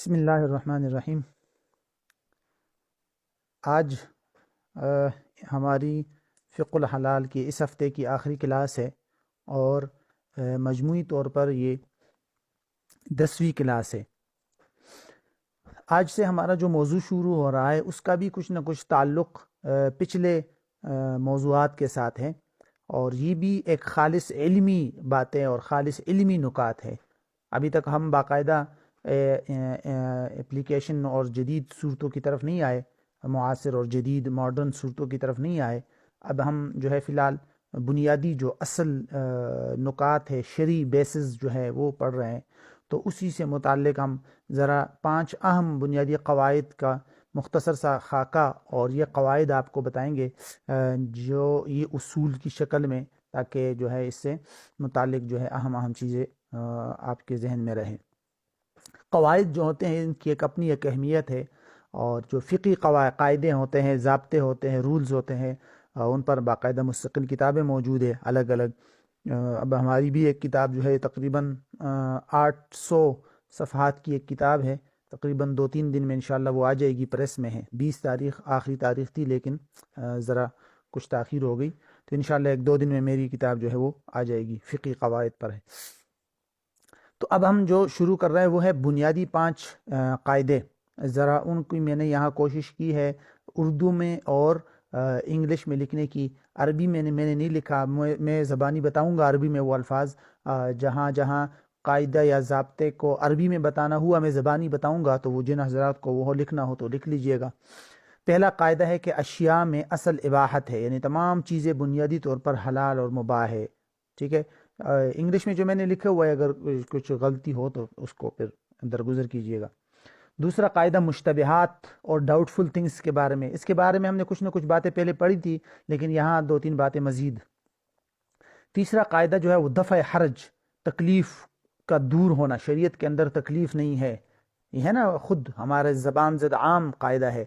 بسم اللہ الرحمن الرحیم۔ آج ہماری فقہ الحلال کی اس ہفتے کی آخری کلاس ہے اور مجموعی طور پر یہ 10ویں کلاس ہے۔ آج سے ہمارا جو موضوع شروع ہو رہا ہے اس کا بھی کچھ نہ کچھ تعلق پچھلے موضوعات کے ساتھ ہے، اور یہ بھی ایک خالص علمی باتیں اور خالص علمی نکات ہے۔ ابھی تک ہم باقاعدہ اپلیکیشن اور جدید صورتوں کی طرف نہیں آئے، معاصر اور جدید ماڈرن صورتوں کی طرف نہیں آئے۔ اب ہم جو ہے فی الحال بنیادی جو اصل نکات ہے، شرعی بیسز جو ہے وہ پڑھ رہے ہیں، تو اسی سے متعلق ہم ذرا 5 اہم بنیادی قواعد کا مختصر سا خاکہ اور یہ قواعد آپ کو بتائیں گے جو یہ اصول کی شکل میں، تاکہ جو ہے اس سے متعلق جو ہے اہم چیزیں آپ کے ذہن میں رہیں۔ قواعد جو ہوتے ہیں ان کی ایک اپنی ایک اہمیت ہے، اور جو فقی قاعدے ہوتے ہیں، ضابطے ہوتے ہیں، رولز ہوتے ہیں، ان پر باقاعدہ مستقل کتابیں موجود ہیں الگ الگ۔ اب ہماری بھی ایک کتاب جو ہے تقریباً 800 صفحات کی ایک کتاب ہے، تقریباً 2-3 دن میں انشاءاللہ وہ آ جائے گی، پریس میں ہے۔ 20 تاریخ آخری تاریخ تھی، لیکن ذرا کچھ تاخیر ہو گئی، تو انشاءاللہ 1-2 دن میں میری کتاب جو ہے وہ آ جائے گی، فقی قواعد پر ہے۔ تو اب ہم جو شروع کر رہے ہیں وہ ہے بنیادی 5 قاعدے۔ ذرا ان کی میں نے یہاں کوشش کی ہے اردو میں اور انگلش میں لکھنے کی۔ عربی میں نے نہیں لکھا، میں زبانی بتاؤں گا عربی میں وہ الفاظ، جہاں جہاں قاعدہ یا ضابطے کو عربی میں بتانا ہوا میں زبانی بتاؤں گا، تو وہ جن حضرات کو وہ لکھنا ہو تو لکھ لیجئے گا۔ پہلا قاعدہ ہے کہ اشیاء میں اصل اباحت ہے، یعنی تمام چیزیں بنیادی طور پر حلال اور مباح ہے، ٹھیک ہے۔ انگلش میں جو میں نے لکھا ہوا ہے، اگر کچھ غلطی ہو تو اس کو پھر درگزر کیجئے گا۔ دوسرا قاعدہ مشتبہات اور ڈاؤٹ فل تھنگس کے بارے میں، اس کے بارے میں ہم نے کچھ نہ کچھ باتیں پہلے پڑھی تھی، لیکن یہاں 2-3 باتیں مزید۔ تیسرا قاعدہ جو ہے وہ دفع حرج، تکلیف کا دور ہونا، شریعت کے اندر تکلیف نہیں ہے، یہ ہے نا، خود ہمارے زبان زد عام قاعدہ ہے،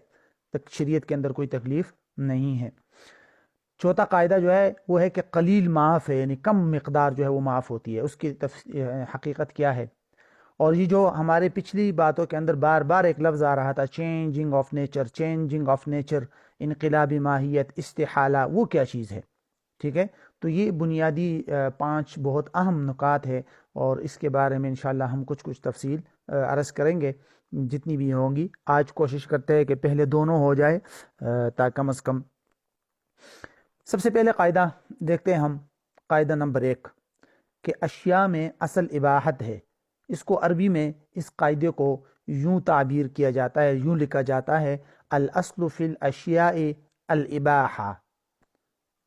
شریعت کے اندر کوئی تکلیف نہیں ہے۔ چوتھا قاعدہ جو ہے وہ ہے کہ قلیل معاف ہے، یعنی کم مقدار جو ہے وہ معاف ہوتی ہے، اس کی حقیقت کیا ہے۔ اور یہ جو ہمارے پچھلی باتوں کے اندر بار بار ایک لفظ آ رہا تھا، changing of nature, changing of nature, انقلابی ماہیت، استحالہ، وہ کیا چیز ہے، ٹھیک ہے۔ تو یہ بنیادی 5 بہت اہم نکات ہے، اور اس کے بارے میں انشاءاللہ ہم کچھ تفصیل عرض کریں گے جتنی بھی ہوں گی۔ آج کوشش کرتے ہیں کہ پہلے دونوں ہو جائے، تاکہ کم از کم۔ سب سے پہلے قاعدہ دیکھتے ہیں ہم، قاعدہ نمبر 1 کہ اشیاء میں اصل اباحت ہے۔ اس کو عربی میں اس قاعدے کو یوں تعبیر کیا جاتا ہے، یوں لکھا جاتا ہے، الاصل فی الاشیاء الاباحہ،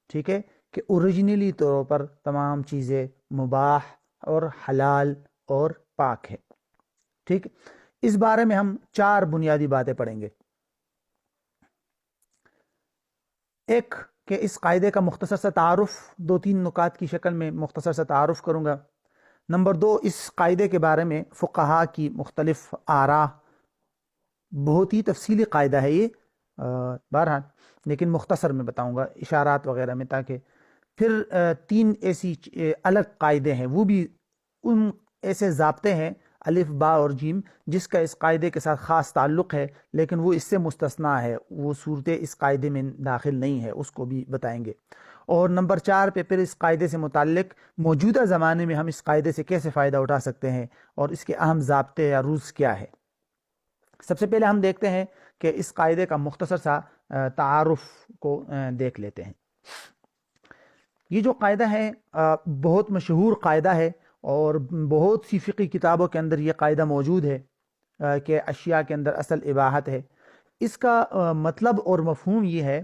ٹھیک ہے، کہ اوریجنلی طور پر تمام چیزیں مباح اور حلال اور پاک ہے، ٹھیک۔ اس بارے میں ہم 4 بنیادی باتیں پڑھیں گے۔ ایک کہ اس قاعدے کا مختصر سا تعارف، 2-3 نکات کی شکل میں مختصر سا تعارف کروں گا۔ نمبر 2، اس قاعدے کے بارے میں فقہاء کی مختلف آراء، بہت ہی تفصیلی قاعدہ ہے یہ، بہرحال لیکن مختصر میں بتاؤں گا اشارات وغیرہ میں، تاکہ پھر 3 ایسی الگ قاعدے ہیں، وہ بھی ان ایسے ضابطے ہیں الف با اور جیم جس کا اس قاعدے کے ساتھ خاص تعلق ہے، لیکن وہ اس سے مستثنا ہے، وہ صورتیں اس قاعدے میں داخل نہیں ہے، اس کو بھی بتائیں گے۔ اور نمبر 4 پہ پھر اس قاعدے سے متعلق موجودہ زمانے میں ہم اس قاعدے سے کیسے فائدہ اٹھا سکتے ہیں، اور اس کے اہم ضابطے یا رولز کیا ہے۔ سب سے پہلے ہم دیکھتے ہیں کہ اس قاعدے کا مختصر سا تعارف کو دیکھ لیتے ہیں۔ یہ جو قاعدہ ہے بہت مشہور قاعدہ ہے، اور بہت سی فقہی کتابوں کے اندر یہ قاعدہ موجود ہے کہ اشیاء کے اندر اصل اباحت ہے۔ اس کا مطلب اور مفہوم یہ ہے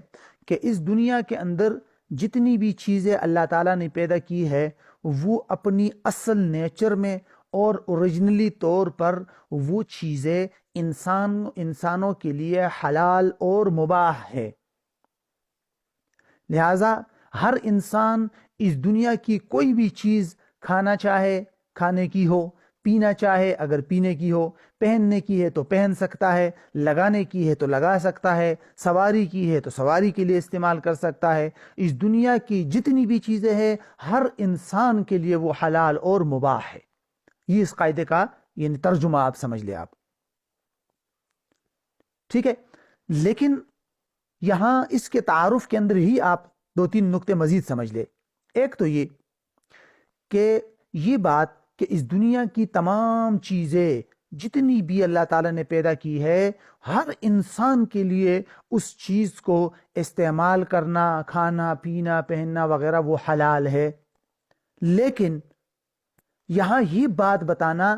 کہ اس دنیا کے اندر جتنی بھی چیزیں اللہ تعالیٰ نے پیدا کی ہے، وہ اپنی اصل نیچر میں اور اوریجنلی طور پر وہ چیزیں انسانوں کے لیے حلال اور مباح ہے۔ لہٰذا ہر انسان اس دنیا کی کوئی بھی چیز کھانا چاہے کھانے کی ہو، پینا چاہے اگر پینے کی ہو، پہننے کی ہے تو پہن سکتا ہے، لگانے کی ہے تو لگا سکتا ہے، سواری کی ہے تو سواری کے لیے استعمال کر سکتا ہے۔ اس دنیا کی جتنی بھی چیزیں ہیں ہر انسان کے لیے وہ حلال اور مباح ہے۔ یہ اس قاعدے کا یعنی ترجمہ آپ سمجھ لیں آپ۔ ٹھیک ہے، لیکن یہاں اس کے تعارف کے اندر ہی آپ دو تین نقطے مزید سمجھ لے. ایک تو یہ کہ یہ بات کہ اس دنیا کی تمام چیزیں جتنی بھی اللہ تعالیٰ نے پیدا کی ہے، ہر انسان کے لیے اس چیز کو استعمال کرنا، کھانا پینا پہننا وغیرہ وہ حلال ہے. لیکن یہاں یہ بات بتانا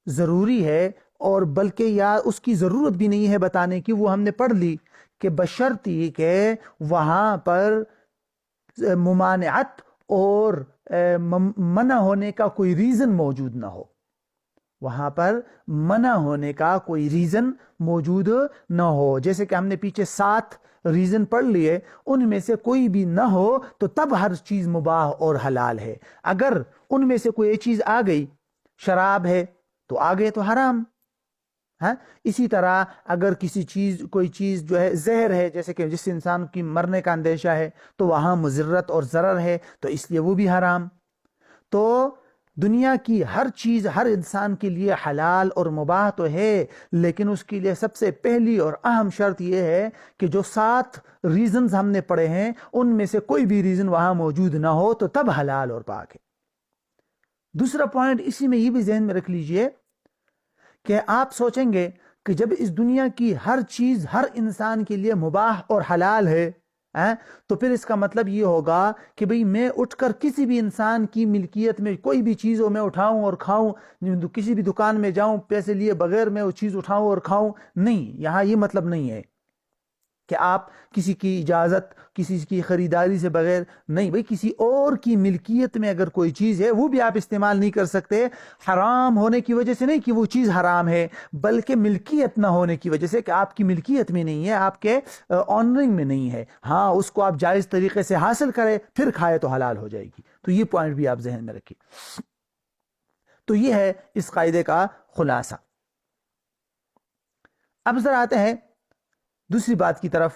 ضروری ہے، اور بلکہ یا اس کی ضرورت بھی نہیں ہے بتانے کی، وہ ہم نے پڑھ لی کہ بشرطی کہ وہاں پر ممانعت اور منع ہونے کا کوئی ریزن موجود نہ ہو، وہاں پر منع ہونے کا کوئی ریزن موجود نہ ہو. جیسے کہ ہم نے پیچھے 7 ریزن پڑھ لیے، ان میں سے کوئی بھی نہ ہو تو تب ہر چیز مباح اور حلال ہے. اگر ان میں سے کوئی چیز آ گئی، شراب ہے تو آگے تو حرام. ہاں، اسی طرح اگر کوئی چیز جو ہے زہر ہے، جیسے کہ جس انسان کی مرنے کا اندیشہ ہے تو وہاں مضرت اور ضرر ہے تو اس لیے وہ بھی حرام. تو دنیا کی ہر چیز ہر انسان کے لیے حلال اور مباح تو ہے، لیکن اس کے لیے سب سے پہلی اور اہم شرط یہ ہے کہ جو 7 ریزنز ہم نے پڑھے ہیں ان میں سے کوئی بھی ریزن وہاں موجود نہ ہو تو تب حلال اور پاک ہے. دوسرا پوائنٹ اسی میں یہ بھی ذہن میں رکھ لیجئے کہ آپ سوچیں گے کہ جب اس دنیا کی ہر چیز ہر انسان کے لیے مباح اور حلال ہے، تو پھر اس کا مطلب یہ ہوگا کہ بھئی میں اٹھ کر کسی بھی انسان کی ملکیت میں کوئی بھی چیز ہو میں اٹھاؤں اور کھاؤں، کسی بھی دکان میں جاؤں پیسے لیے بغیر میں وہ چیز اٹھاؤں اور کھاؤں. نہیں، یہاں یہ مطلب نہیں ہے کہ آپ کسی کی اجازت کسی کی خریداری سے بغیر، نہیں بھئی، کسی اور کی ملکیت میں اگر کوئی چیز ہے وہ بھی آپ استعمال نہیں کر سکتے. حرام ہونے کی وجہ سے نہیں کہ وہ چیز حرام ہے، بلکہ ملکیت نہ ہونے کی وجہ سے کہ آپ کی ملکیت میں نہیں ہے، آپ کے آنرنگ میں نہیں ہے. ہاں، اس کو آپ جائز طریقے سے حاصل کریں پھر کھائے تو حلال ہو جائے گی. تو یہ پوائنٹ بھی آپ ذہن میں رکھیں. تو یہ ہے اس قاعدے کا خلاصہ. اب ذرا آتے ہیں دوسری بات کی طرف،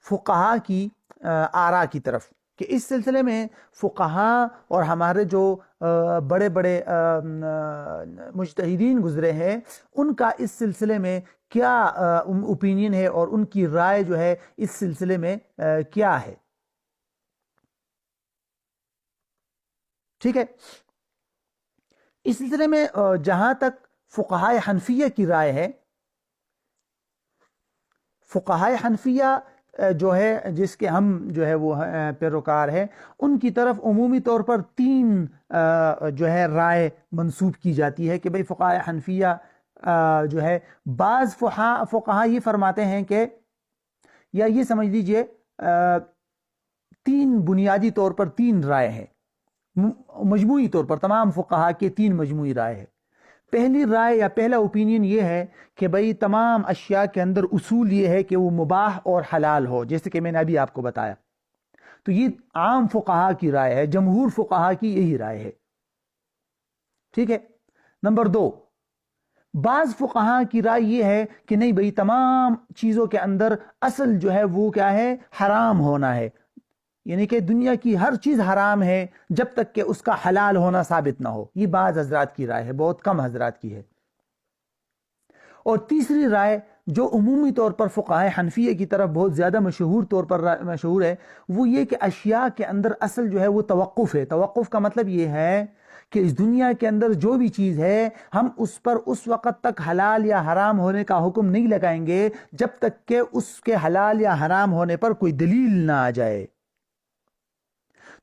فقہا کی آراء کی طرف، کہ اس سلسلے میں فقہا اور ہمارے جو بڑے بڑے مجتہدین گزرے ہیں ان کا اس سلسلے میں کیا اوپینین ہے اور ان کی رائے جو ہے اس سلسلے میں کیا ہے. ٹھیک ہے، اس سلسلے میں جہاں تک فقہائے حنفیہ کی رائے ہے، فقہائے حنفیہ جو ہے جس کے ہم جو ہے وہ پیروکار ہیں، ان کی طرف عمومی طور پر 3 جو ہے رائے منسوب کی جاتی ہے کہ بھئی فقہائے حنفیہ جو ہے، بعض فقہا یہ فرماتے ہیں کہ، یا یہ سمجھ لیجئے 3 بنیادی طور پر 3 رائے ہیں، مجموعی طور پر تمام فقہا کے 3 مجموعی رائے ہیں. پہلی رائے یا پہلا اوپینین یہ ہے کہ بھئی تمام اشیاء کے اندر اصول یہ ہے کہ وہ مباح اور حلال ہو، جیسے کہ میں نے ابھی آپ کو بتایا. تو یہ عام فقہا کی رائے ہے، جمہور فقہا کی یہی رائے ہے. ٹھیک ہے. نمبر 2، بعض فقہا کی رائے یہ ہے کہ نہیں بھئی تمام چیزوں کے اندر اصل جو ہے وہ کیا ہے، حرام ہونا ہے، یعنی کہ دنیا کی ہر چیز حرام ہے جب تک کہ اس کا حلال ہونا ثابت نہ ہو. یہ بعض حضرات کی رائے ہے، بہت کم حضرات کی ہے. اور تیسری رائے جو عمومی طور پر فقہائے حنفیہ کی طرف بہت زیادہ مشہور طور پر مشہور ہے، وہ یہ کہ اشیاء کے اندر اصل جو ہے وہ توقف ہے. توقف کا مطلب یہ ہے کہ اس دنیا کے اندر جو بھی چیز ہے ہم اس پر اس وقت تک حلال یا حرام ہونے کا حکم نہیں لگائیں گے جب تک کہ اس کے حلال یا حرام ہونے پر کوئی دلیل نہ آ جائے.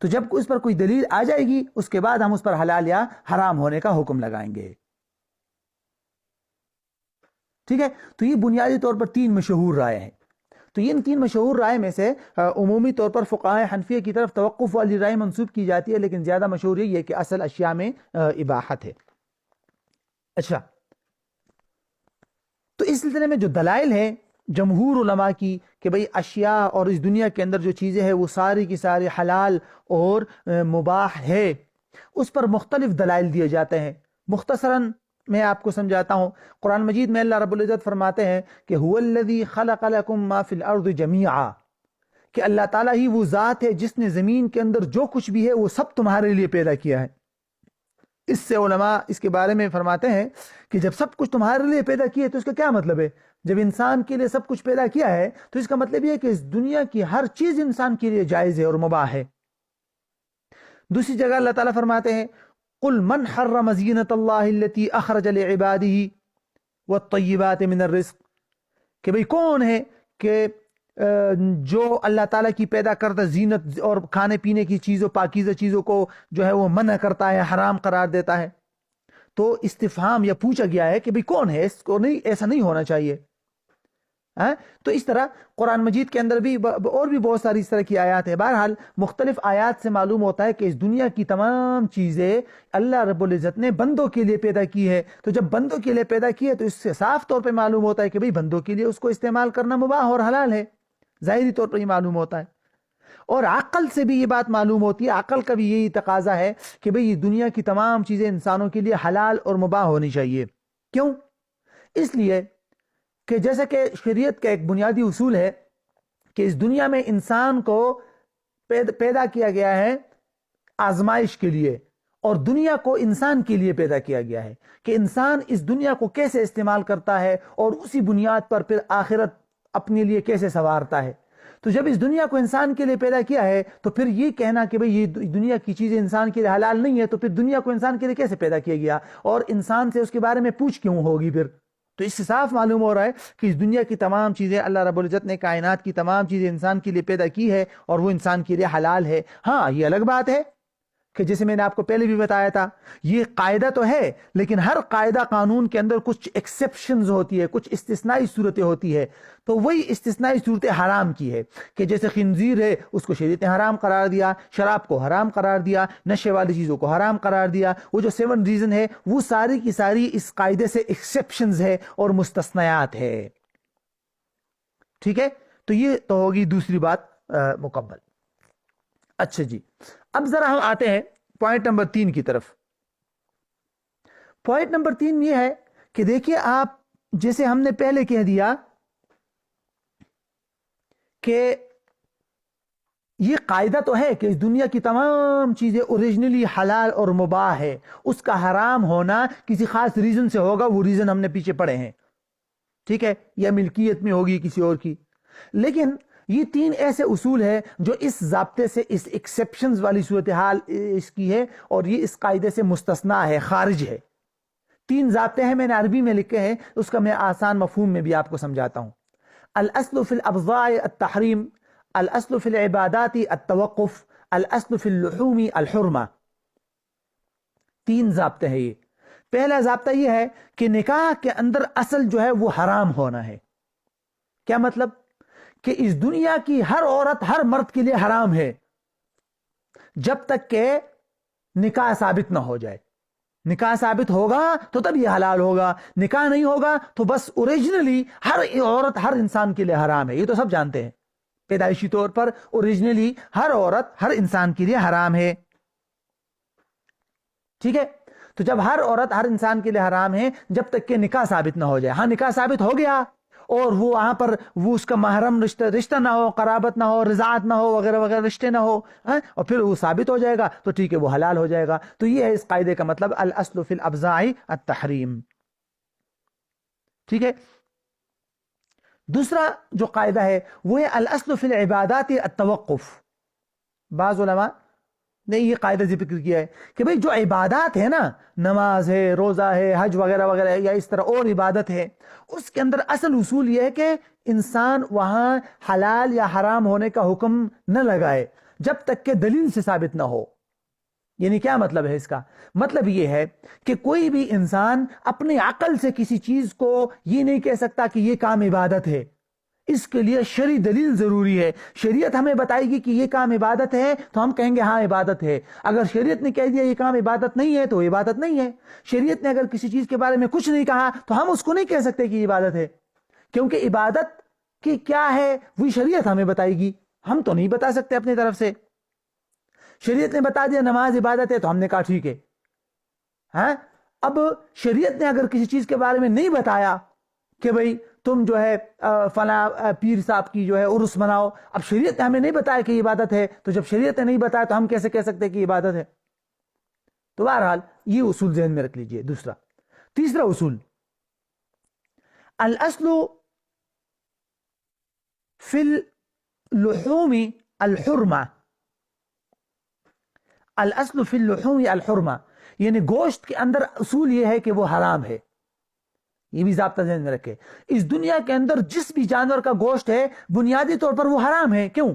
تو جب اس پر کوئی دلیل آ جائے گی اس کے بعد ہم اس پر حلال یا حرام ہونے کا حکم لگائیں گے. ٹھیک ہے. تو یہ بنیادی طور پر 3 مشہور رائے ہیں. تو ان 3 مشہور رائے میں سے عمومی طور پر فقہائے حنفیہ کی طرف توقف والی رائے منسوب کی جاتی ہے، لیکن زیادہ مشہور یہ کہ اصل اشیاء میں اباحت ہے. اچھا، تو اس سلسلے میں جو دلائل ہیں جمہور علماء کی کہ بھئی اشیاء اور اس دنیا کے اندر جو چیزیں ہیں وہ ساری کی ساری حلال اور مباح ہے، اس پر مختلف دلائل دیے جاتے ہیں. مختصراً میں آپ کو سمجھاتا ہوں. قرآن مجید میں اللہ رب العزت فرماتے ہیں کہ هو الذی خلق لکم ما فی الارض جمیعا، کہ اللہ تعالیٰ ہی وہ ذات ہے جس نے زمین کے اندر جو کچھ بھی ہے وہ سب تمہارے لیے پیدا کیا ہے. اس سے علماء اس کے بارے میں فرماتے ہیں کہ جب سب کچھ تمہارے لیے پیدا کیا ہے تو اس کا کیا مطلب ہے؟ جب انسان کے لیے سب کچھ پیدا کیا ہے تو اس کا مطلب یہ ہے کہ اس دنیا کی ہر چیز انسان کے لیے جائز ہے اور مباح ہے۔ دوسری جگہ اللہ تعالیٰ فرماتے ہیں قل من حرم زینت اللہ التي اخرج لعباده والطیبات من الرزق، کہ بھئی کون ہے کہ جو اللہ تعالیٰ کی پیدا کردہ زینت اور کھانے پینے کی چیزوں پاکیزہ چیزوں کو جو ہے وہ منع کرتا ہے، حرام قرار دیتا ہے۔ تو استفہام یا پوچھا گیا ہے کہ بھئی کون ہے، اس کو نہیں، ایسا نہیں ہونا چاہیے۔ تو اس طرح قرآن مجید کے اندر بھی اور بھی بہت ساری اس طرح کی آیات ہیں۔ بہرحال مختلف آیات سے معلوم ہوتا ہے کہ اس دنیا کی تمام چیزیں اللہ رب العزت نے بندوں کے لیے پیدا کی ہے۔ تو جب بندوں کے لیے پیدا کی ہے تو اس سے صاف طور پہ معلوم ہوتا ہے کہ بھئی بندوں کے لیے اس کو استعمال کرنا مباح اور حلال ہے، ظاہری طور پر یہ معلوم ہوتا ہے۔ اور عقل سے بھی یہ بات معلوم ہوتی ہے، عقل کا بھی یہی تقاضا ہے کہ بھئی یہ دنیا کی تمام چیزیں انسانوں کے لیے حلال اور مباح ہونی چاہیے۔ کیوں؟ اس لیے کہ جیسا کہ شریعت کا ایک بنیادی اصول ہے کہ اس دنیا میں انسان کو پیدا کیا گیا ہے آزمائش کے لیے، اور دنیا کو انسان کے لیے پیدا کیا گیا ہے کہ انسان اس دنیا کو کیسے استعمال کرتا ہے اور اسی بنیاد پر پھر آخرت اپنے لیے کیسے سنوارتا ہے۔ تو جب اس دنیا کو انسان کے لیے پیدا کیا ہے تو پھر یہ کہنا کہ بھئی یہ دنیا کی چیزیں انسان کے لیے حلال نہیں ہے، تو پھر دنیا کو انسان کے لیے کیسے پیدا کیا گیا اور انسان سے اس کے بارے میں پوچھ کیوں ہوگی پھر؟ تو اس سے صاف معلوم ہو رہا ہے کہ اس دنیا کی تمام چیزیں اللہ رب العزت نے کائنات کی تمام چیزیں انسان کے لیے پیدا کی ہے اور وہ انسان کے لیے حلال ہے۔ ہاں یہ الگ بات ہے کہ جیسے میں نے آپ کو پہلے بھی بتایا تھا، یہ قاعدہ تو ہے لیکن ہر قاعدہ قانون کے اندر کچھ ایکسیپشنز ہوتی ہے، کچھ استثنائی صورتیں ہوتی ہے۔ تو وہی استثنائی صورتیں حرام کی ہے کہ جیسے خنزیر ہے اس کو شریعت نے حرام قرار دیا، شراب کو حرام قرار دیا، نشے والی چیزوں کو حرام قرار دیا۔ وہ جو 7 ریزن ہے وہ ساری کی ساری اس قاعدے سے ایکسیپشنز ہے اور مستثنیات ہے۔ ٹھیک ہے، تو یہ تو ہوگی دوسری بات مکمل۔ اچھا جی، اب ذرا ہم آتے ہیں پوائنٹ نمبر 3 کی طرف۔ پوائنٹ نمبر 3 یہ ہے کہ دیکھیے آپ، جیسے ہم نے پہلے کہہ دیا کہ یہ قاعدہ تو ہے کہ اس دنیا کی تمام چیزیں اوریجنلی حلال اور مباح ہے، اس کا حرام ہونا کسی خاص ریزن سے ہوگا، وہ ریزن ہم نے پیچھے پڑھے ہیں، ٹھیک ہے، یا ملکیت میں ہوگی کسی اور کی۔ لیکن یہ 3 ایسے اصول ہیں جو اس ضابطے سے، اس ایکسیپشنز والی صورتحال اس کی ہے اور یہ اس قاعدے سے مستثنا ہے، خارج ہے۔ 3 ضابطے ہیں، میں نے عربی میں لکھے ہیں، اس کا میں آسان مفہوم میں بھی آپ کو سمجھاتا ہوں۔ الاصل فی الابضاع التحریم، الاصل فی العبادات التوقف، الاصل فی اللحوم الحرمہ۔ 3 ضابطے ہیں یہ۔ پہلا ضابطہ یہ ہے کہ نکاح کے اندر اصل جو ہے وہ حرام ہونا ہے۔ کیا مطلب؟ کہ اس دنیا کی ہر عورت ہر مرد کے لیے حرام ہے جب تک کہ نکاح ثابت نہ ہو جائے۔ نکاح ثابت ہوگا تو تب یہ حلال ہوگا، نکاح نہیں ہوگا تو بس اوریجنلی ہر عورت ہر انسان کے لیے حرام ہے۔ یہ تو سب جانتے ہیں، پیدائشی طور پر اوریجنلی ہر عورت ہر انسان کے لیے حرام ہے، ٹھیک ہے۔ تو جب ہر عورت ہر انسان کے لیے حرام ہے جب تک کہ نکاح ثابت نہ ہو جائے۔ ہاں نکاح ثابت ہو گیا اور وہ وہاں پر وہ اس کا محرم رشتہ نہ ہو، قرابت نہ ہو، رضاعت نہ ہو، وغیرہ وغیرہ رشتے نہ ہو، اور پھر وہ ثابت ہو جائے گا تو ٹھیک ہے، وہ حلال ہو جائے گا۔ تو یہ ہے اس قاعدے کا مطلب، الاصل فی الابضاع التحریم، ٹھیک ہے۔ دوسرا جو قاعدہ ہے وہ ہے الاصل فی العبادات التوقف۔ بعض علماء نے یہ قاعدہ ذکر کیا ہے کہ بھئی جو عبادات ہے نا، نماز ہے، روزہ ہے، حج وغیرہ وغیرہ، یا اس طرح اور عبادت ہے، اس کے اندر اصل اصول یہ ہے کہ انسان وہاں حلال یا حرام ہونے کا حکم نہ لگائے جب تک کہ دلیل سے ثابت نہ ہو۔ یعنی کیا مطلب ہے اس کا؟ مطلب یہ ہے کہ کوئی بھی انسان اپنی عقل سے کسی چیز کو یہ نہیں کہہ سکتا کہ یہ کام عبادت ہے، اس کے لیے شرعی دلیل ضروری ہے۔ شریعت ہمیں بتائے گی کہ یہ کام عبادت ہے تو ہم کہیں گے ہاں عبادت ہے۔ اگر شریعت نے کہہ دیا یہ کام عبادت نہیں ہے تو وہ عبادت نہیں ہے۔ شریعت نے اگر کسی چیز کے بارے میں کچھ نہیں کہا تو ہم اس کو نہیں کہہ سکتے کہ یہ عبادت ہے، کیونکہ عبادت کی کیا ہے وہی شریعت ہمیں بتائے گی، ہم تو نہیں بتا سکتے اپنی طرف سے۔ شریعت نے بتا دیا نماز عبادت ہے تو ہم نے کہا ٹھیک ہے۔ ہاں اب شریعت نے اگر کسی چیز کے بارے میں نہیں بتایا کہ بھئی تم جو ہے فلاں پیر صاحب کی جو ہے عرس مناؤ، اب شریعت نے ہمیں نہیں بتایا کہ یہ عبادت ہے، تو جب شریعت نے نہیں بتایا تو ہم کیسے کہہ سکتے کہ یہ عبادت ہے؟ تو بہرحال یہ اصول ذہن میں رکھ لیجئے. تیسرا اصول، الاصل فی اللحوم الحرمہ. الاصل فی اللحوم الحرمہ یعنی گوشت کے اندر اصول یہ ہے کہ وہ حرام ہے. یہ بھی ضابطہ ذہن میں رکھے. اس دنیا کے اندر جس بھی جانور کا گوشت ہے بنیادی طور پر وہ حرام ہے. کیوں؟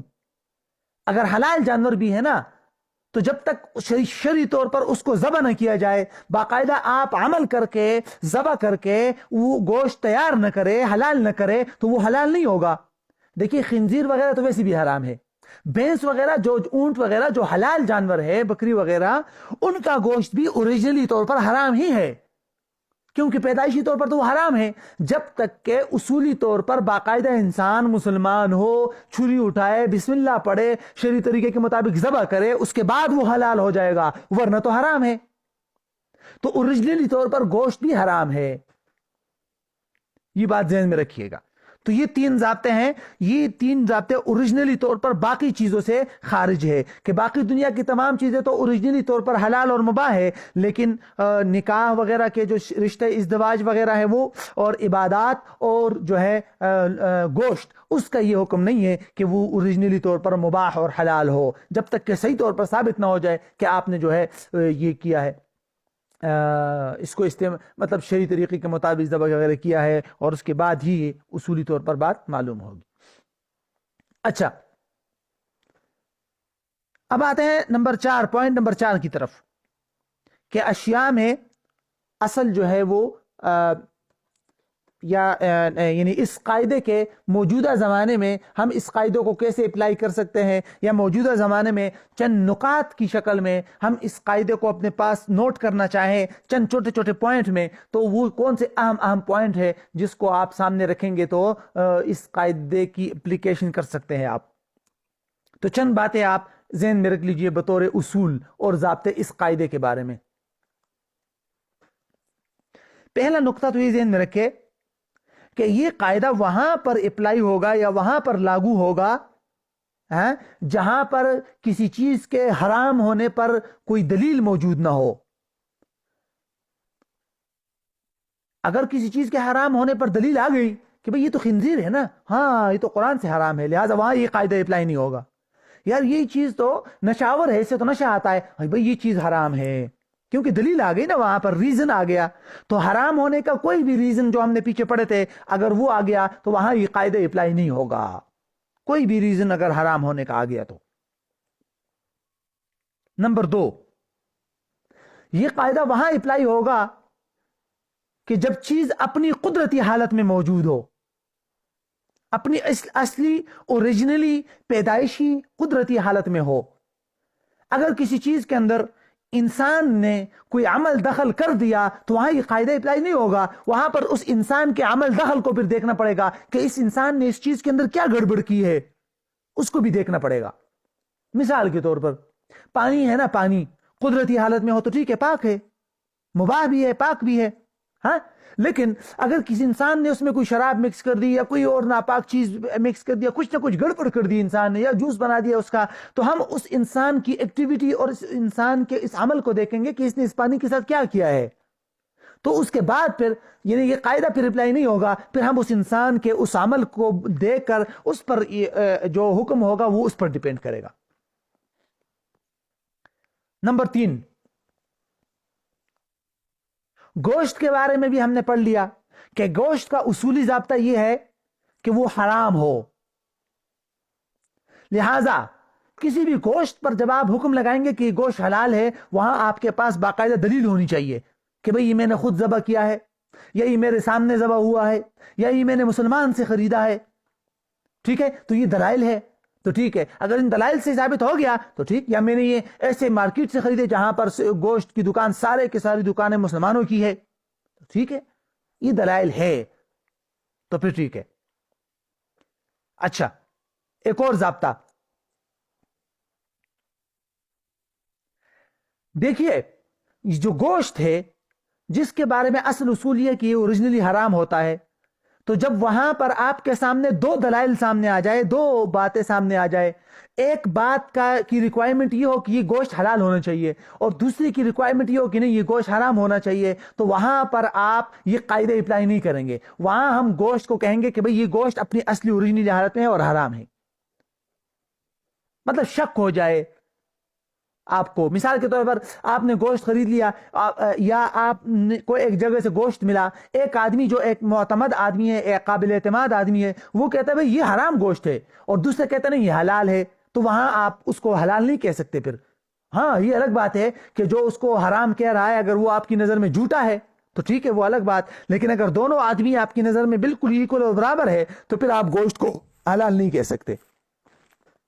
اگر حلال جانور بھی ہے نا تو جب تک شرعی طور پر اس کو ذبح نہ کیا جائے، باقاعدہ آپ عمل کر کے ذبح کر کے وہ گوشت تیار نہ کرے، حلال نہ کرے، تو وہ حلال نہیں ہوگا. دیکھیے خنزیر وغیرہ تو ویسے بھی حرام ہے. بھینس وغیرہ، جو اونٹ وغیرہ جو حلال جانور ہے، بکری وغیرہ، ان کا گوشت بھی اوریجنلی طور پر حرام ہی ہے، کیونکہ پیدائشی طور پر تو وہ حرام ہے. جب تک کہ اصولی طور پر باقاعدہ انسان مسلمان ہو، چھری اٹھائے، بسم اللہ پڑھے، شرعی طریقے کے مطابق ذبح کرے، اس کے بعد وہ حلال ہو جائے گا، ورنہ تو حرام ہے. تو اوریجنلی طور پر گوشت بھی حرام ہے. یہ بات ذہن میں رکھیے گا. تو یہ 3 ضابطے ہیں. یہ 3 ضابطے اوریجنلی طور پر باقی چیزوں سے خارج ہے، کہ باقی دنیا کی تمام چیزیں تو اوریجنلی طور پر حلال اور مباح ہے، لیکن نکاح وغیرہ کے جو رشتے ازدواج وغیرہ ہے وہ، اور عبادات اور جو ہے گوشت، اس کا یہ حکم نہیں ہے کہ وہ اوریجنلی طور پر مباح اور حلال ہو، جب تک کہ صحیح طور پر ثابت نہ ہو جائے کہ آپ نے جو ہے یہ کیا ہے، اس کو مطلب شرعی طریقے کے مطابق ذبح وغیرہ کیا ہے، اور اس کے بعد ہی یہ اصولی طور پر بات معلوم ہوگی. اچھا، اب آتے ہیں پوائنٹ نمبر 4 کی طرف، کہ اشیاء میں اصل جو ہے وہ یعنی اس قاعدے کے موجودہ زمانے میں ہم اس قاعدے کو کیسے اپلائی کر سکتے ہیں، یا موجودہ زمانے میں چند نکات کی شکل میں ہم اس قاعدے کو اپنے پاس نوٹ کرنا چاہیں چند چھوٹے چھوٹے پوائنٹ میں، تو وہ کون سے اہم پوائنٹ ہے جس کو آپ سامنے رکھیں گے تو اس قاعدے کی اپلیکیشن کر سکتے ہیں آپ. تو چند باتیں آپ ذہن میں رکھ لیجئے بطور اصول اور ضابطے اس قاعدے کے بارے میں. پہلا نقطہ تو یہ ذہن میں رکھے کہ یہ قاعدہ وہاں پر اپلائی ہوگا یا وہاں پر لاگو ہوگا جہاں پر کسی چیز کے حرام ہونے پر کوئی دلیل موجود نہ ہو. اگر کسی چیز کے حرام ہونے پر دلیل آ گئی کہ بھئی یہ تو خنزیر ہے نا، ہاں یہ تو قرآن سے حرام ہے، لہٰذا وہاں یہ قاعدہ اپلائی نہیں ہوگا. یار یہ چیز تو نشاور ہے، اس سے تو نشہ آتا ہے، بھئی یہ چیز حرام ہے، کیونکہ دلیل آ گئی نا، وہاں پر ریزن آ گیا. تو حرام ہونے کا کوئی بھی ریزن جو ہم نے پیچھے پڑے تھے اگر وہ آ گیا تو وہاں یہ قاعدہ اپلائی نہیں ہوگا. کوئی بھی ریزن اگر حرام ہونے کا آ گیا تو. نمبر 2، یہ قاعدہ وہاں اپلائی ہوگا کہ جب چیز اپنی قدرتی حالت میں موجود ہو، اپنی اصلی اوریجنلی پیدائشی قدرتی حالت میں ہو. اگر کسی چیز کے اندر انسان نے کوئی عمل دخل کر دیا تو وہاں یہ قاعدہ اپلائی نہیں ہوگا. وہاں پر اس انسان کے عمل دخل کو پھر دیکھنا پڑے گا کہ اس انسان نے اس چیز کے اندر کیا گڑبڑ کی ہے، اس کو بھی دیکھنا پڑے گا. مثال کے طور پر پانی ہے نا، پانی قدرتی حالت میں ہو تو ٹھیک ہے، پاک ہے، مباح بھی ہے، پاک بھی ہے، ہاں. لیکن اگر کسی انسان نے اس میں کوئی شراب مکس کر دی یا کوئی اور ناپاک چیز مکس کر دیا، کچھ نہ کچھ گڑبڑ کر دی انسان نے، یا جوس بنا دیا اس کا، تو ہم اس انسان کی ایکٹیویٹی اور اس انسان کے اس عمل کو دیکھیں گے کہ اس نے اس پانی کے ساتھ کیا کیا ہے. تو اس کے بعد پھر یعنی یہ قاعدہ پھر اپلائی نہیں ہوگا. پھر ہم اس انسان کے اس عمل کو دیکھ کر اس پر جو حکم ہوگا وہ اس پر ڈیپینڈ کرے گا. نمبر 3، گوشت کے بارے میں بھی ہم نے پڑھ لیا کہ گوشت کا اصولی ضابطہ یہ ہے کہ وہ حرام ہو. لہذا کسی بھی گوشت پر جب آپ حکم لگائیں گے کہ یہ گوشت حلال ہے، وہاں آپ کے پاس باقاعدہ دلیل ہونی چاہیے کہ بھئی یہ میں نے خود ذبح کیا ہے، یا یہ میرے سامنے ذبح ہوا ہے، یا یہ میں نے مسلمان سے خریدا ہے. ٹھیک ہے، تو یہ دلائل ہے. تو ٹھیک ہے، اگر ان دلائل سے ثابت ہو گیا تو ٹھیک، یا میں نے یہ ایسے مارکیٹ سے خریدے جہاں پر گوشت کی دکان سارے کی ساری دکانیں مسلمانوں کی ہے، تو ٹھیک ہے، یہ دلائل ہے تو پھر ٹھیک ہے. اچھا، ایک اور ضابطہ دیکھیے، جو گوشت ہے جس کے بارے میں اصل اصول یہ کہ یہ اوریجنلی حرام ہوتا ہے، تو جب وہاں پر آپ کے سامنے دو دلائل سامنے آ جائے، دو باتیں سامنے آ جائے، ایک بات کی ریکوائرمنٹ یہ ہو کہ یہ گوشت حلال ہونا چاہیے اور دوسری کی ریکوائرمنٹ یہ ہو کہ نہیں یہ گوشت حرام ہونا چاہیے، تو وہاں پر آپ یہ قاعدے اپلائی نہیں کریں گے. وہاں ہم گوشت کو کہیں گے کہ بھئی یہ گوشت اپنی اصلی اوریجنل حالت میں ہے اور حرام ہے. مطلب شک ہو جائے آپ کو. مثال کے طور پر آپ نے گوشت خرید لیا، یا آپ کو ایک جگہ سے گوشت ملا، ایک آدمی جو ایک معتمد آدمی ہے، ایک قابل اعتماد آدمی ہے، وہ کہتا ہے بھئی یہ حرام گوشت ہے، اور دوسرے کہتا ہے نہیں یہ حلال ہے، تو وہاں آپ اس کو حلال نہیں کہہ سکتے. پھر ہاں یہ الگ بات ہے کہ جو اس کو حرام کہہ رہا ہے اگر وہ آپ کی نظر میں جھوٹا ہے تو ٹھیک ہے، وہ الگ بات. لیکن اگر دونوں آدمی آپ کی نظر میں بالکل ایکول اور برابر ہے تو پھر آپ گوشت کو حلال نہیں کہہ سکتے.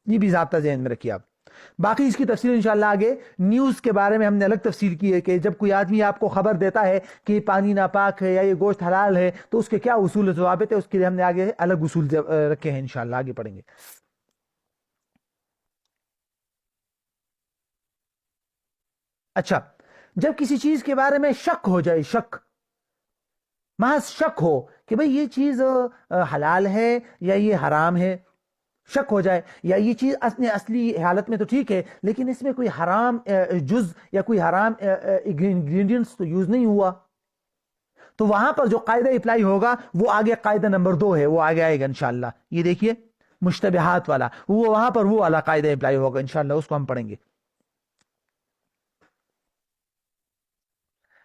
یہ بھی ضابطہ ذہن میں رکھیے آپ. باقی اس کی تفصیل انشاءاللہ آگے نیوز کے بارے میں ہم نے الگ تفصیل کی ہے کہ جب کوئی آدمی آپ کو خبر دیتا ہے کہ یہ پانی ناپاک ہے یا یہ گوشت حلال ہے تو اس کے کیا اصول و ضوابط ہے، اس کے لیے ہم نے آگے الگ اصول رکھے ہیں، انشاءاللہ آگے پڑھیں گے. اچھا، جب کسی چیز کے بارے میں شک ہو جائے، شک، محض شک ہو کہ بھئی یہ چیز حلال ہے یا یہ حرام ہے، شک ہو جائے، یا یہ چیز اپنی اصلی حالت میں تو ٹھیک ہے لیکن اس میں کوئی حرام جز یا کوئی حرام انگریڈینٹس تو یوز نہیں ہوا، تو وہاں پر جو قاعدہ اپلائی ہوگا وہ آگے قاعدہ نمبر 2 ہے، وہ آگے آئے گا انشاءاللہ. یہ دیکھیے مشتبہات والا، وہ وہاں پر وہ والا قاعدہ اپلائی ہوگا انشاءاللہ، اس کو ہم پڑھیں گے.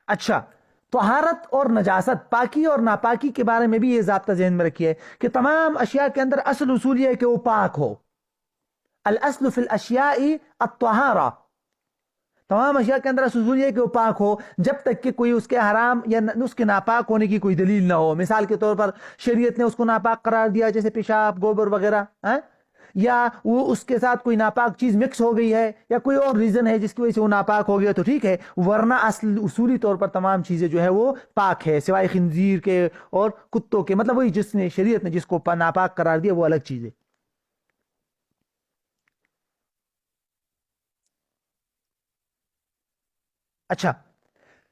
اچھا، طہارت اور نجاست، پاکی اور ناپاکی کے بارے میں بھی یہ ضابطہ ذہن میں رکھیے کہ تمام اشیاء کے اندر اصل اصول یہ ہے کہ وہ پاک ہو. الاصل فی الاشیاء الطہارہ، تمام اشیاء کے اندر اصول یہ ہے کہ وہ پاک ہو جب تک کہ کوئی اس کے حرام یا اس کے ناپاک ہونے کی کوئی دلیل نہ ہو. مثال کے طور پر شریعت نے اس کو ناپاک قرار دیا جیسے پیشاب، گوبر وغیرہ، یا وہ اس کے ساتھ کوئی ناپاک چیز مکس ہو گئی ہے یا کوئی اور ریزن ہے جس کی وجہ سے وہ ناپاک ہو گیا تو ٹھیک ہے، ورنہ اصولی طور پر تمام چیزیں جو ہے وہ پاک ہے سوائے خنزیر کے اور کتوں کے. مطلب وہی جس نے شریعت نے جس کو ناپاک قرار دیا وہ الگ چیز ہے. اچھا،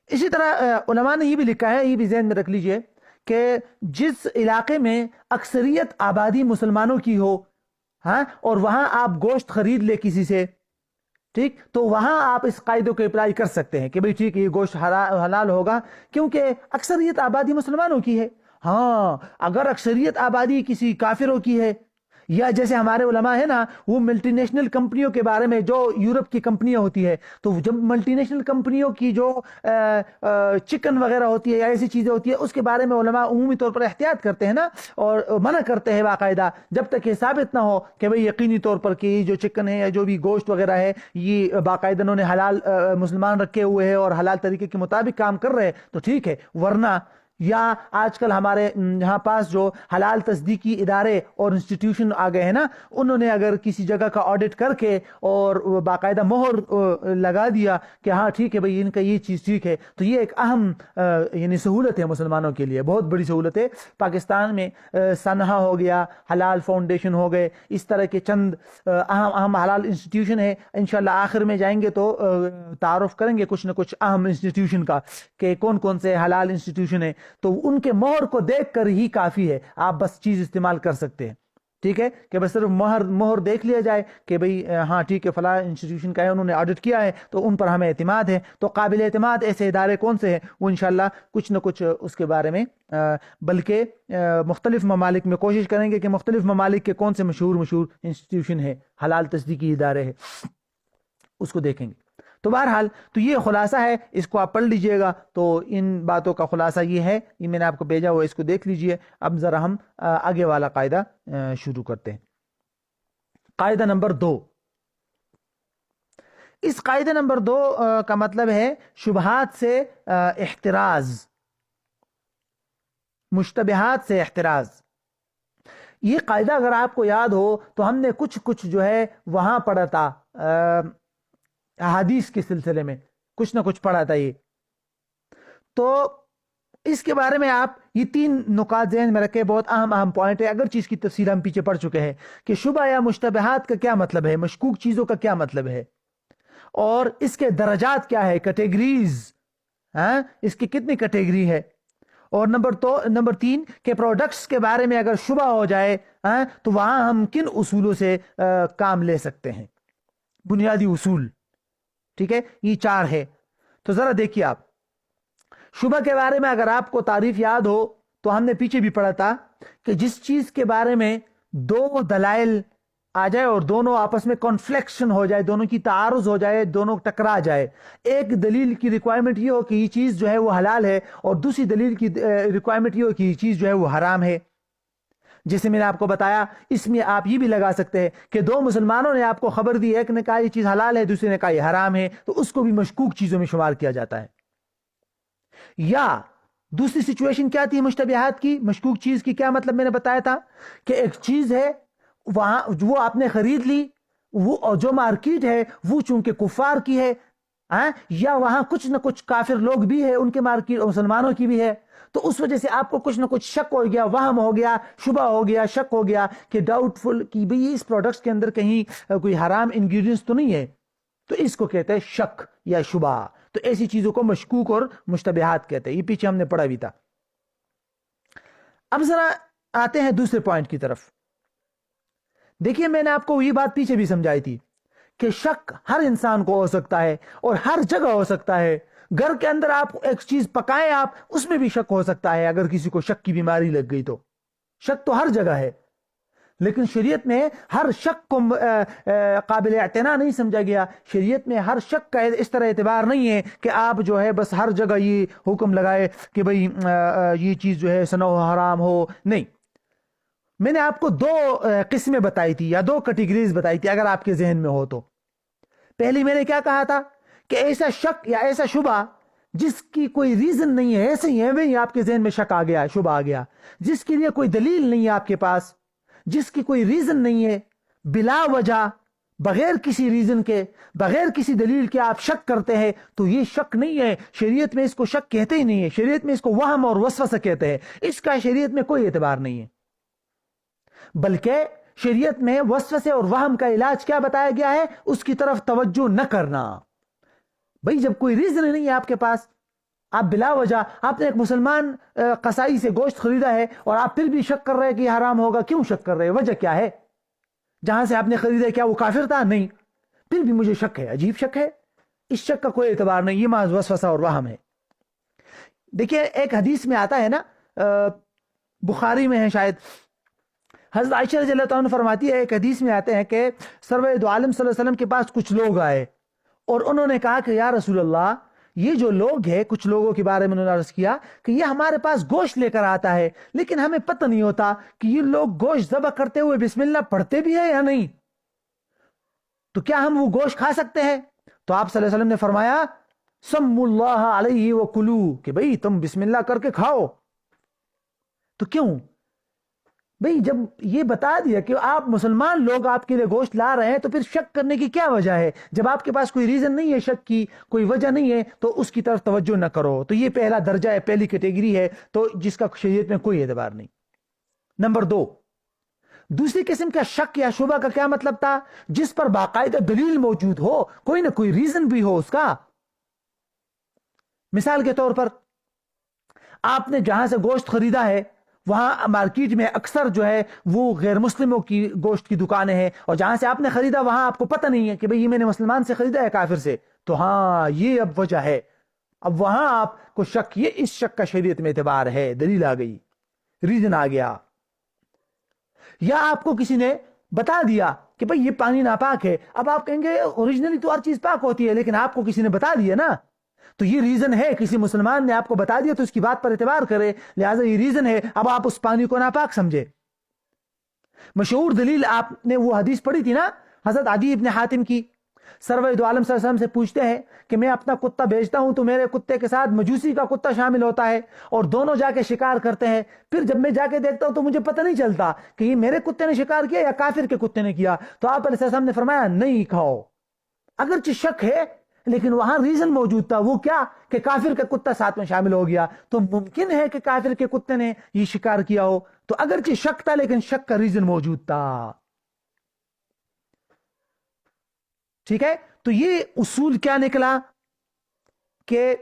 اسی طرح علماء نے یہ بھی لکھا ہے، یہ بھی ذہن میں رکھ لیجئے کہ جس علاقے میں اکثریت آبادی مسلمانوں کی ہو، ہاں، اور وہاں آپ گوشت خرید لے کسی سے، ٹھیک، تو وہاں آپ اس قاعدے کو اپلائی کر سکتے ہیں کہ بھئی ٹھیک ہے یہ گوشت حلال ہوگا کیونکہ اکثریت آبادی مسلمانوں کی ہے. ہاں، اگر اکثریت آبادی کسی کافروں کی ہے، یا جیسے ہمارے علماء ہیں نا وہ ملٹی نیشنل کمپنیوں کے بارے میں، جو یورپ کی کمپنیاں ہوتی ہے، تو جب ملٹی نیشنل کمپنیوں کی جو چکن وغیرہ ہوتی ہے یا ایسی چیزیں ہوتی ہے اس کے بارے میں علماء عمومی طور پر احتیاط کرتے ہیں نا، اور منع کرتے ہیں باقاعدہ، جب تک یہ ثابت نہ ہو کہ بھئی یقینی طور پر کہ یہ جو چکن ہے یا جو بھی گوشت وغیرہ ہے یہ باقاعدہ انہوں نے حلال مسلمان رکھے ہوئے ہیں اور حلال طریقے کے مطابق کام کر رہے ہیں تو ٹھیک ہے. ورنہ یا آج کل ہمارے یہاں پاس جو حلال تصدیقی ادارے اور انسٹیٹیوشن آ گئے ہیں نا، انہوں نے اگر کسی جگہ کا آڈٹ کر کے اور باقاعدہ مہر لگا دیا کہ ہاں ٹھیک ہے بھئی ان کا یہ چیز ٹھیک ہے، تو یہ ایک اہم یعنی سہولت ہے مسلمانوں کے لیے، بہت بڑی سہولت ہے. پاکستان میں سنہا ہو گیا، حلال فاؤنڈیشن ہو گئے، اس طرح کے چند اہم اہم حلال انسٹیٹیوشن ہے. انشاءاللہ آخر میں جائیں گے تو تعارف کریں گے کچھ نہ کچھ اہم انسٹیٹیوشن کا کہ کون کون سے حلال انسٹیٹیوشن ہے، تو ان کے مہر کو دیکھ کر ہی کافی ہے، آپ بس چیز استعمال کر سکتے ہیں. ٹھیک ہے کہ بس صرف مہر دیکھ لیا جائے کہ بھئی ہاں ٹھیک ہے فلاں انسٹیٹیوشن کا ہے، انہوں نے آڈٹ کیا ہے تو ان پر ہمیں اعتماد ہے. تو قابل اعتماد ایسے ادارے کون سے ہیں وہ انشاءاللہ کچھ نہ کچھ اس کے بارے میں بلکہ مختلف ممالک میں کوشش کریں گے کہ مختلف ممالک کے کون سے مشہور انسٹیٹیوشن ہے، حلال تصدیقی ادارے ہیں، اس کو دیکھیں گے. تو بہرحال تو یہ خلاصہ ہے، اس کو آپ پڑھ لیجئے گا. تو ان باتوں کا خلاصہ یہ ہے، یہ میں نے آپ کو بھیجا ہوا، اس کو دیکھ لیجئے. اب ذرا ہم آگے والا قاعدہ شروع کرتے ہیں. قاعدہ نمبر 2. اس قاعدہ نمبر 2 کا مطلب ہے شبہات سے احتراز، مشتبہات سے احتراز. یہ قاعدہ اگر آپ کو یاد ہو تو ہم نے کچھ جو ہے وہاں پڑھا تھا، احادیث کے سلسلے میں کچھ نہ کچھ پڑھا تھا. یہ تو اس کے بارے میں آپ یہ 3 نکات ذہن میں رکھیں، بہت اہم پوائنٹ ہے. اگر چیز کی تفصیل ہم پیچھے پڑھ چکے ہیں کہ شبہ یا مشتبہات کا کیا مطلب ہے، مشکوک چیزوں کا کیا مطلب ہے، اور اس کے درجات کیا ہے، کیٹیگریز، اس کی کتنی کیٹیگری ہے، اور نمبر 3 کہ پروڈکٹس کے بارے میں اگر شبہ ہو جائے تو وہاں ہم کن اصولوں سے کام لے سکتے ہیں، بنیادی اصول. ٹھیک ہے، یہ 4 ہے. تو ذرا دیکھیے آپ شبہ کے بارے میں اگر آپ کو تعریف یاد ہو تو ہم نے پیچھے بھی پڑھا تھا کہ جس چیز کے بارے میں 2 دلائل آ جائے اور دونوں آپس میں کانفلیکشن ہو جائے، دونوں کی تعارض ہو جائے، دونوں ٹکرا جائے. ایک دلیل کی ریکوائرمنٹ یہ ہو کہ یہ چیز جو ہے وہ حلال ہے، اور دوسری دلیل کی ریکوائرمنٹ یہ ہو کہ یہ چیز جو ہے وہ حرام ہے. جیسے میں نے آپ کو بتایا، اس میں آپ یہ بھی لگا سکتے ہیں کہ 2 مسلمانوں نے آپ کو خبر دی، ایک نے کہا یہ چیز حلال ہے، دوسرے نے کہا یہ حرام ہے، تو اس کو بھی مشکوک چیزوں میں شمار کیا جاتا ہے. یا دوسری سچویشن کیا تھی مشتبہات کی، مشکوک چیز کی؟ کیا مطلب میں نے بتایا تھا کہ ایک چیز ہے وہاں وہ آپ نے خرید لی، وہ جو مارکیٹ ہے وہ چونکہ کفار کی ہے، یا وہاں کچھ نہ کچھ کافر لوگ بھی ہے، ان کے مارکیٹ مسلمانوں کی بھی ہے، تو اس وجہ سے آپ کو کچھ نہ کچھ شک ہو گیا، وہم ہو گیا، شبہ ہو گیا، شک ہو گیا کہ ڈاؤٹ فل کہ بھئی اس پروڈکٹس کے اندر کہیں کوئی حرام انگریڈینٹس تو نہیں ہے. تو اس کو کہتے ہیں شک یا شبہ. تو ایسی چیزوں کو مشکوک اور مشتبہات کہتے ہیں. یہ پیچھے ہم نے پڑھا بھی تھا. اب ذرا آتے ہیں دوسرے پوائنٹ کی طرف. دیکھیے میں نے آپ کو یہ بات پیچھے بھی سمجھائی تھی کہ شک ہر انسان کو ہو سکتا ہے اور ہر جگہ ہو سکتا ہے. گھر کے اندر آپ ایک چیز پکائیں، آپ اس میں بھی شک ہو سکتا ہے. اگر کسی کو شک کی بیماری لگ گئی تو شک تو ہر جگہ ہے، لیکن شریعت میں ہر شک کو قابل اعتنا نہیں سمجھا گیا. شریعت میں ہر شک کا اس طرح اعتبار نہیں ہے کہ آپ جو ہے بس ہر جگہ یہ حکم لگائے کہ بھئی یہ چیز جو ہے سنو حرام ہو. نہیں، میں نے آپ کو 2 قسمیں بتائی تھی یا 2 کیٹیگریز بتائی تھی، اگر آپ کے ذہن میں ہو تو. پہلی میں نے کیا کہا تھا کہ ایسا شک یا ایسا شبہ جس کی کوئی ریزن نہیں ہے، ایسے ہی ہے بھئی آپ کے ذہن میں شک آ گیا، شبہ آ گیا، جس کے لیے کوئی دلیل نہیں ہے آپ کے پاس، جس کی کوئی ریزن نہیں ہے، بلا وجہ بغیر کسی ریزن کے، بغیر کسی دلیل کے آپ شک کرتے ہیں، تو یہ شک نہیں ہے. شریعت میں اس کو شک کہتے ہی نہیں ہے. شریعت میں اس کو وہم اور وسوسہ کہتے ہیں. اس کا شریعت میں کوئی اعتبار نہیں ہے. بلکہ شریعت میں وسوسے اور وہم کا علاج کیا بتایا گیا ہے؟ اس کی طرف توجہ نہ کرنا. بھئی جب کوئی ریزن نہیں ہے آپ کے پاس، آپ بلا وجہ آپ نے ایک مسلمان قصائی سے گوشت خریدا ہے اور آپ پھر بھی شک کر رہے ہیں کہ یہ حرام ہوگا. کیوں شک کر رہے ہیں؟ وجہ کیا ہے؟ جہاں سے آپ نے خریدا کیا وہ کافر تھا؟ نہیں، پھر بھی مجھے شک ہے، عجیب شک ہے. اس شک کا کوئی اعتبار نہیں، یہ محض وسوسہ اور وہم ہے. دیکھیے ایک حدیث میں آتا ہے نا، بخاری میں ہے شاید، حضرت عائشہ رضی اللہ عنہ فرماتی ہے، ایک حدیث میں آتے ہیں کہ سرور دو عالم صلی اللہ علیہ وسلم کے پاس کچھ لوگ آئے اور انہوں نے کہا کہ یا رسول اللہ، یہ جو لوگ ہیں، کچھ لوگوں کے بارے میں انہوں نے عرض کیا کہ یہ ہمارے پاس گوشت لے کر آتا ہے، لیکن ہمیں پتہ نہیں ہوتا کہ یہ لوگ گوشت ذبح کرتے ہوئے بسم اللہ پڑھتے بھی ہیں یا نہیں، تو کیا ہم وہ گوشت کھا سکتے ہیں؟ تو آپ صلی اللہ علیہ وسلم نے فرمایا سم اللہ علیہ وکلو، کہ بھئی تم بسم اللہ کر کے کھاؤ. تو کیوں بھئی جب یہ بتا دیا کہ آپ مسلمان لوگ آپ کے لیے گوشت لا رہے ہیں تو پھر شک کرنے کی کیا وجہ ہے؟ جب آپ کے پاس کوئی ریزن نہیں ہے شک کی، کوئی وجہ نہیں ہے، تو اس کی طرف توجہ نہ کرو. تو یہ پہلا درجہ ہے، پہلی کیٹیگری ہے، تو جس کا شریعت میں کوئی اعتبار نہیں. نمبر 2، دوسری قسم کا شک یا شبہ کا کیا مطلب تھا؟ جس پر باقاعدہ دلیل موجود ہو، کوئی نہ کوئی ریزن بھی ہو اس کا. مثال کے طور پر آپ نے جہاں سے گوشت خریدا ہے وہاں مارکیٹ میں اکثر جو ہے وہ غیر مسلموں کی گوشت کی دکانیں ہیں، اور جہاں سے آپ نے خریدا وہاں آپ کو پتہ نہیں ہے کہ بھئی یہ میں نے مسلمان سے خریدا ہے کافر سے، تو ہاں یہ اب وجہ ہے. اب وہاں آپ کو شک، یہ اس شک کا شریعت میں اعتبار ہے، دلیل آ گئی، ریزن آ گیا. یا آپ کو کسی نے بتا دیا کہ بھئی یہ پانی ناپاک ہے، اب آپ کہیں گے اوریجنلی تو ہر چیز پاک ہوتی ہے، لیکن آپ کو کسی نے بتا دیا نا، تو یہ ریزن ہے، کسی مسلمان نے آپ کو بتا دیا تو اس کی بات پر اعتبار کرے، لہٰذا یہ ریزن ہے. اب آپ اس پانی کو ناپاک سمجھے. مشہور دلیل آپ نے وہ حدیث پڑھی تھی نا، حضرت عدی ابن حاتم کی. سرور دو عالم صلی اللہ علیہ وسلم سے پوچھتے ہیں کہ میں اپنا کتا بیچتا ہوں تو میرے کتے کے ساتھ مجوسی کا کتا شامل ہوتا ہے اور دونوں جا کے شکار کرتے ہیں، پھر جب میں جا کے دیکھتا ہوں تو مجھے پتہ نہیں چلتا کہ یہ میرے کتے نے شکار کیا یا کافر کے کتے نے کیا. تو آپ علیہ السلام نے فرمایا نہیں کھاؤ. اگرچہ شک ہے لیکن وہاں ریزن موجود تھا، وہ کیا کہ کافر کا کتا ساتھ میں شامل ہو گیا، تو ممکن ہے کہ کافر کے کتے نے یہ شکار کیا ہو. تو اگرچہ شک تھا لیکن شک کا ریزن موجود تھا. ٹھیک ہے، تو یہ اصول کیا نکلا کہ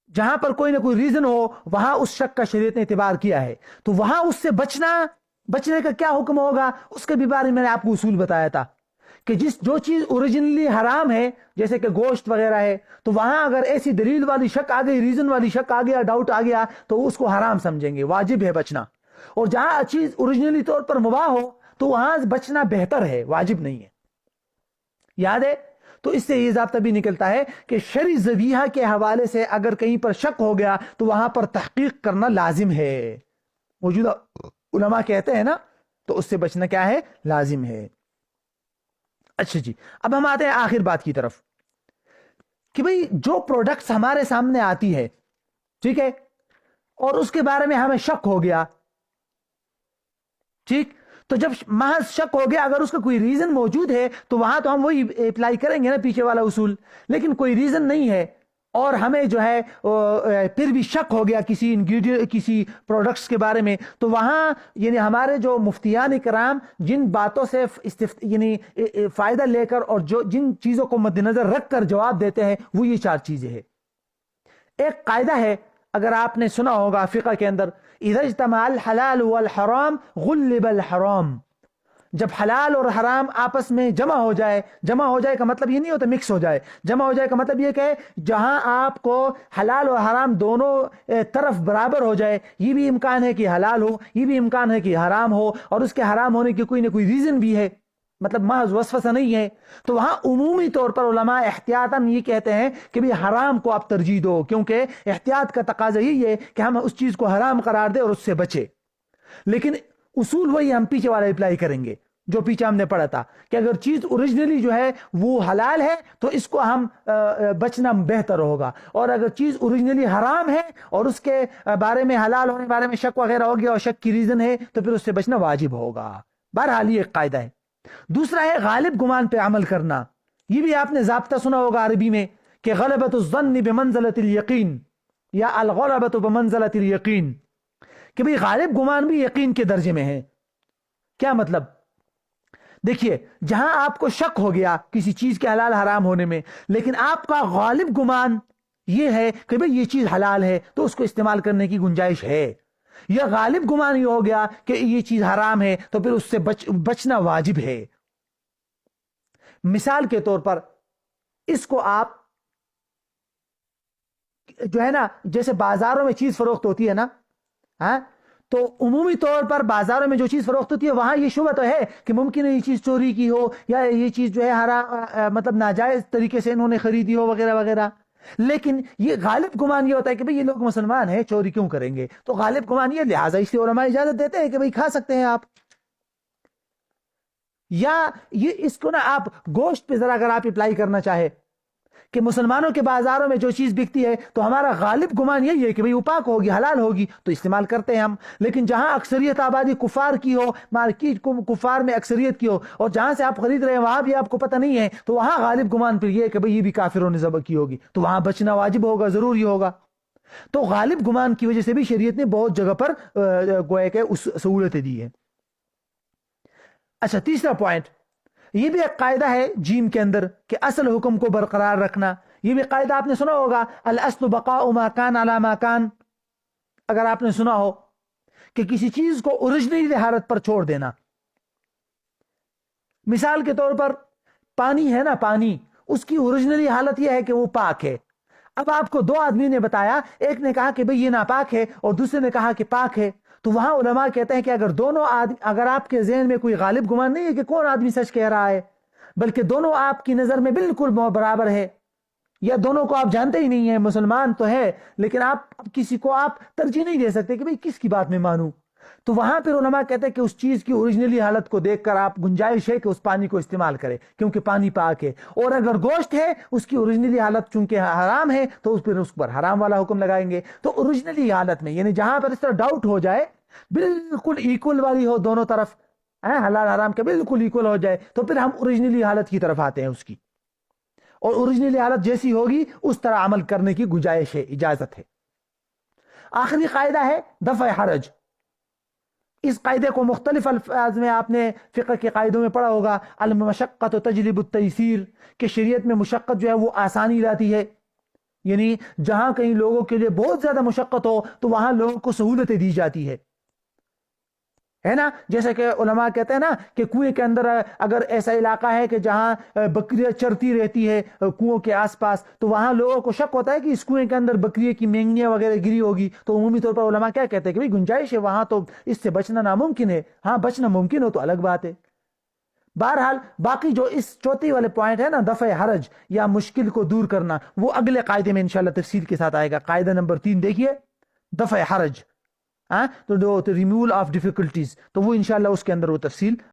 جہاں پر کوئی نہ کوئی ریزن ہو وہاں اس شک کا شریعت نے اعتبار کیا ہے، تو وہاں اس سے بچنے کا کیا حکم ہوگا، اس کے بھی بارے میں نے آپ کو اصول بتایا تھا کہ جو چیز اوریجنلی حرام ہے جیسے کہ گوشت وغیرہ ہے، تو وہاں اگر ایسی دلیل والی شک آ گئی، ریزن والی شک آ گیا، ڈاؤٹ آ گیا، تو اس کو حرام سمجھیں گے، واجب ہے بچنا۔ اور جہاں چیز اوریجنلی طور پر مباح ہو تو وہاں بچنا بہتر ہے، واجب نہیں ہے۔ یاد ہے؟ تو اس سے یہ ضابطہ بھی نکلتا ہے کہ شرعی ذبیحہ کے حوالے سے اگر کہیں پر شک ہو گیا تو وہاں پر تحقیق کرنا لازم ہے، موجودہ علماء کہتے ہیں نا، تو اس سے بچنا کیا ہے، لازم ہے۔ اچھا جی، اب ہم آتے ہیں آخر بات کی طرف کہ بھئی جو پروڈکٹس ہمارے سامنے آتی ہے، ٹھیک ہے، اور اس کے بارے میں ہمیں شک ہو گیا، ٹھیک، تو جب محض شک ہو گیا، اگر اس کا کوئی ریزن موجود ہے تو وہاں تو ہم وہی اپلائی کریں گے نا، پیچھے والا اصول۔ لیکن کوئی ریزن نہیں ہے اور ہمیں جو ہے پھر بھی شک ہو گیا کسی انگریڈینٹ، کسی پروڈکٹس کے بارے میں، تو وہاں یعنی ہمارے جو مفتیان کرام جن باتوں سے یعنی فائدہ لے کر اور جن چیزوں کو مد نظر رکھ کر جواب دیتے ہیں وہ یہ 4 چیزیں ہیں۔ ایک قاعدہ ہے، اگر آپ نے سنا ہوگا فقہ کے اندر، اذا اجتمع الحلال والحرام غلب الحرام، جب حلال اور حرام آپس میں جمع ہو جائے کا مطلب یہ نہیں ہوتا مکس ہو جائے، جمع ہو جائے کا مطلب یہ کہ جہاں آپ کو حلال اور حرام دونوں طرف برابر ہو جائے، یہ بھی امکان ہے کہ حلال ہو، یہ بھی امکان ہے کہ حرام ہو، اور اس کے حرام ہونے کی کوئی نہ کوئی ریزن بھی ہے، مطلب محض وسوسہ نہیں ہے، تو وہاں عمومی طور پر علماء احتیاطاً یہ کہتے ہیں کہ بھی حرام کو آپ ترجیح دو، کیونکہ احتیاط کا تقاضا یہی ہے کہ ہم اس چیز کو حرام قرار دیں اور اس سے بچے۔ لیکن اصول وہی ہم پیچھے والا اپلائی کریں گے جو پیچھے ہم نے پڑھا تھا کہ اگر چیز اوریجنلی جو ہے وہ حلال ہے تو اس کو ہم بچنا بہتر ہوگا، اور اگر چیز اوریجنلی حرام ہے اور اس کے بارے میں حلال ہونے بارے میں شک وغیرہ ہو گیا اور شک کی ریزن ہے تو پھر اس سے بچنا واجب ہوگا۔ بہرحال یہ ایک قاعدہ ہے۔ دوسرا ہے غالب گمان پہ عمل کرنا، یہ بھی آپ نے ضابطہ سنا ہوگا عربی میں کہ غلبۃ الظن بمنزلۃ الیقین یا الغلبۃ بمنزلۃ الیقین، کہ بھئی غالب گمان بھی یقین کے درجے میں ہے۔ کیا مطلب؟ دیکھیے، جہاں آپ کو شک ہو گیا کسی چیز کے حلال حرام ہونے میں، لیکن آپ کا غالب گمان یہ ہے کہ بھئی یہ چیز حلال ہے تو اس کو استعمال کرنے کی گنجائش ہے، یا غالب گمان یہ ہو گیا کہ یہ چیز حرام ہے تو پھر اس سے بچنا واجب ہے۔ مثال کے طور پر اس کو آپ جو ہے نا، جیسے بازاروں میں چیز فروخت ہوتی ہے نا، ہاں، تو عمومی طور پر بازاروں میں جو چیز فروخت ہوتی ہے وہاں یہ شبہ تو ہے کہ ممکن ہے یہ چیز چوری کی ہو، یا یہ چیز جو ہے مطلب ناجائز طریقے سے انہوں نے خریدی ہو وغیرہ وغیرہ، لیکن یہ غالب گمان یہ ہوتا ہے کہ بھئی یہ لوگ مسلمان ہیں، چوری کیوں کریں گے، تو غالب گمان یہ، لہٰذا اس لیے علماء اجازت دیتے ہیں کہ بھئی کھا سکتے ہیں آپ۔ یا یہ اس کو نا آپ گوشت پہ ذرا اگر آپ اپلائی کرنا چاہے کہ مسلمانوں کے بازاروں میں جو چیز بکتی ہے تو ہمارا غالب گمان یہی ہے کہ بھئی وہ پاک ہوگی، حلال ہوگی، تو استعمال کرتے ہیں ہم، لیکن جہاں اکثریت آبادی کفار کی ہو، مارکیٹ کفار میں اکثریت کی ہو، اور جہاں سے آپ خرید رہے ہیں وہاں بھی آپ کو پتہ نہیں ہے، تو وہاں غالب گمان پھر یہ ہے کہ بھئی یہ بھی کافروں نے ذبح کی ہوگی، تو وہاں بچنا واجب ہوگا، ضروری ہوگا۔ تو غالب گمان کی وجہ سے بھی شریعت نے بہت جگہ پر گویا کہ سہولتیں دی ہیں۔ اچھا، تیسرا پوائنٹ، یہ بھی ایک قاعدہ ہے جیم کے اندر کہ اصل حکم کو برقرار رکھنا، یہ بھی قاعدہ آپ نے سنا ہوگا، الاصل بقاء ما کان علی ما کان، اگر آپ نے سنا ہو کہ کسی چیز کو اوریجنلی حالت پر چھوڑ دینا۔ مثال کے طور پر پانی ہے نا، پانی اس کی اوریجنلی حالت یہ ہے کہ وہ پاک ہے، اب آپ کو 2 آدمی نے بتایا، ایک نے کہا کہ بھئی یہ ناپاک ہے اور دوسرے نے کہا کہ پاک ہے، تو وہاں علماء کہتے ہیں کہ اگر آپ کے ذہن میں کوئی غالب گمان نہیں ہے کہ کون آدمی سچ کہہ رہا ہے، بلکہ دونوں آپ کی نظر میں بالکل برابر ہے، یا دونوں کو آپ جانتے ہی نہیں ہیں، مسلمان تو ہے لیکن آپ کسی کو آپ ترجیح نہیں دے سکتے کہ بھئی کس کی بات میں مانوں، تو وہاں پھر علماء کہتے ہیں کہ اس چیز کی اوریجنلی حالت کو دیکھ کر آپ گنجائش ہے کہ اس پانی کو استعمال کرے کیونکہ پانی پاک ہے، اور اگر گوشت ہے اس کی اوریجنلی حالت چونکہ حرام ہے تو پھر اس پر حرام والا حکم لگائیں گے۔ تو اوریجنلی حالت میں یعنی جہاں پر اس طرح ڈاؤٹ ہو جائے، بالکل ایکول والی ہو دونوں طرف، حلال حرام کے بالکل ایکول ہو جائے، تو پھر ہم اوریجنلی حالت کی طرف آتے ہیں اس کی، اور اوریجنلی حالت جیسی ہوگی اس طرح عمل کرنے کی گنجائش ہے، اجازت ہے۔ آخری قاعدہ ہے دفع حرج، اس قاعدے کو مختلف الفاظ میں آپ نے فقہ کے قاعدوں میں پڑھا ہوگا، المشقۃ تجلب التیسیر، کہ شریعت میں مشقت جو ہے وہ آسانی لاتی ہے، یعنی جہاں کہیں لوگوں کے لیے بہت زیادہ مشقت ہو تو وہاں لوگوں کو سہولتیں دی جاتی ہے نا. جیسے کہ علماء کہتے ہیں نا کہ کنویں کے اندر اگر ایسا علاقہ ہے کہ جہاں بکریاں چرتی رہتی ہے کنویں کے آس پاس، تو وہاں لوگوں کو شک ہوتا ہے کہ اس کنویں کے اندر بکریے کی مینگنیاں وغیرہ گری ہوگی، تو عمومی طور پر علماء کیا کہتے ہیں کہ بھئی گنجائش ہے وہاں، تو اس سے بچنا ناممکن ہے. ہاں بچنا ممکن ہو تو الگ بات ہے. بہرحال باقی جو اس چوتھی والے پوائنٹ ہے نا، دفع حرج یا مشکل کو دور کرنا، وہ اگلے قاعدے میں انشاءاللہ تفصیل کے ساتھ آئے گا. قاعدہ نمبر 3 دیکھیے، دفع حرج، تو ریموول آف ڈیفیکلٹیز، تو وہ انشاءاللہ اس کے اندر وہ تفصیل